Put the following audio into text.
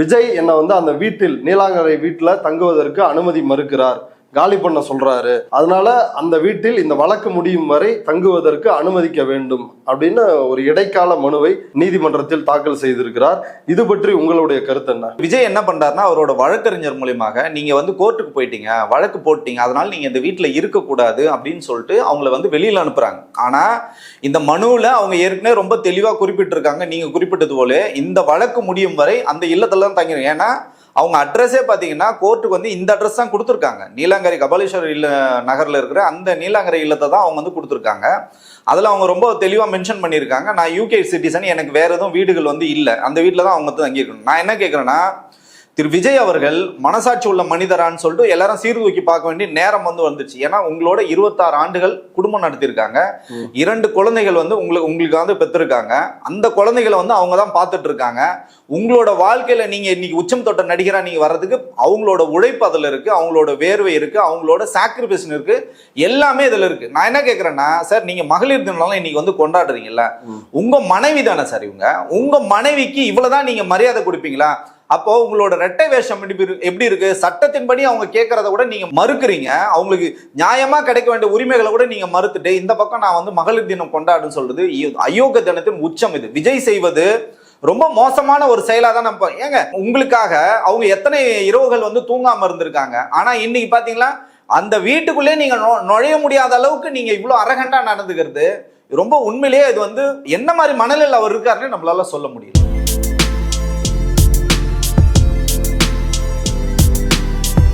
விஜய் என்ன அந்த வீட்டில் நீலாங்கரை வீட்டுல தங்குவதற்கு அனுமதி மறுக்கிறார், காலி பண்ண சொல்றாரு. அதனால அந்த வீட்டில் இந்த வழக்கு முடியும் வரை தங்குவதற்கு அனுமதிக்க வேண்டும் அப்படின்னு ஒரு இடைக்கால மனுவை நீதிமன்றத்தில் தாக்கல் செய்திருக்கிறார். இது பற்றி உங்களுடைய கருத்து என்ன? விஜய் என்ன பண்றாருன்னா, அவரோட வழக்கறிஞர் மூலியமாக நீங்க கோர்ட்டுக்கு போயிட்டீங்க, வழக்கு போட்டீங்க, அதனால நீங்க இந்த வீட்டுல இருக்கக்கூடாது அப்படின்னு சொல்லிட்டு அவங்கள வெளியில அனுப்புறாங்க. ஆனா இந்த மனுவில் அவங்க ஏற்கனவே ரொம்ப தெளிவா குறிப்பிட்டிருக்காங்க. நீங்க குறிப்பிட்டது போல இந்த வழக்கு முடியும் வரை அந்த இல்லத்துல தான் தங்கிடும். ஏன்னா அவங்க அட்ரஸே பார்த்தீங்கன்னா கோர்ட்டுக்கு இந்த அட்ரஸ் தான் கொடுத்துருக்காங்க. நீலாங்கரை கபாலீஸ்வரர் இல்ல நகரில் இருக்கிற அந்த நீலாங்கரை இல்லத்தை தான் அவங்க கொடுத்துருக்காங்க. அதில் அவங்க ரொம்ப தெளிவாக மென்ஷன் பண்ணியிருக்காங்க, நான் யூகே சிட்டிசன், எனக்கு வேற எதுவும் வீடுகள் இல்லை, அந்த வீட்டில் தான் அவங்க தங்கியிருக்கணும். நான் என்ன கேட்குறேன்னா, திரு விஜய் அவர்கள் மனசாட்சி உள்ள மனிதரான்னு சொல்லிட்டு எல்லாரும் சீர்தூக்கி பார்க்க வேண்டிய நேரம் வந்துச்சு. ஏன்னா உங்களோட 26 ஆண்டுகள் குடும்பம் நடத்திருக்காங்க, 2 குழந்தைகள் உங்களுக்கு பெற்றிருக்காங்க. அந்த குழந்தைகளை அவங்க தான் பார்த்துட்டு இருக்காங்க. உங்களோட வாழ்க்கையில நீங்க இன்னைக்கு உச்சம் தொட்ட நடிகரா நீங்க வர்றதுக்கு அவங்களோட உழைப்பு அதுல இருக்கு, அவங்களோட வேர்வை இருக்கு, அவங்களோட சாக்ரிஃபைஸ் இருக்கு, எல்லாமே இதுல இருக்கு. நான் என்ன கேட்கிறேன்னா, சார் நீங்க மகளிர் தினம் இன்னைக்கு கொண்டாடுறீங்கல்ல, உங்க மனைவி தானே சார் இவங்க, உங்க மனைவிக்கு இவ்வளவுதான் நீங்க மரியாதை கொடுப்பீங்களா? அப்போ உங்களோட ரெட்டை வேஷம் எப்படி இருக்கு? சட்டத்தின்படி அவங்க கேட்கறத கூட நீங்க மறுக்கிறீங்க. அவங்களுக்கு நியாயமா கிடைக்க வேண்டிய உரிமைகளை கூட நீங்க மறுத்துட்டு இந்த பக்கம் நான் மகளிர் தினம் கொண்டாடுன்னு சொல்றது அயோக்கிய தினத்தின் உச்சம். இது விஜய் செய்வது ரொம்ப மோசமான ஒரு செயலா தான் நம்ம. ஏங்க உங்களுக்காக அவங்க எத்தனை இரவுகள் தூங்காம இருந்திருக்காங்க. ஆனா இன்னைக்கு பாத்தீங்களா அந்த வீட்டுக்குள்ளே நீங்க நுழைய முடியாத அளவுக்கு நீங்க இவ்வளவு அரகண்டா நடந்துக்கிறது ரொம்ப உண்மையிலேயே இது என்ன மாதிரி மனநிலையில் அவர் இருக்காருன்னு நம்மளால சொல்ல முடியும்.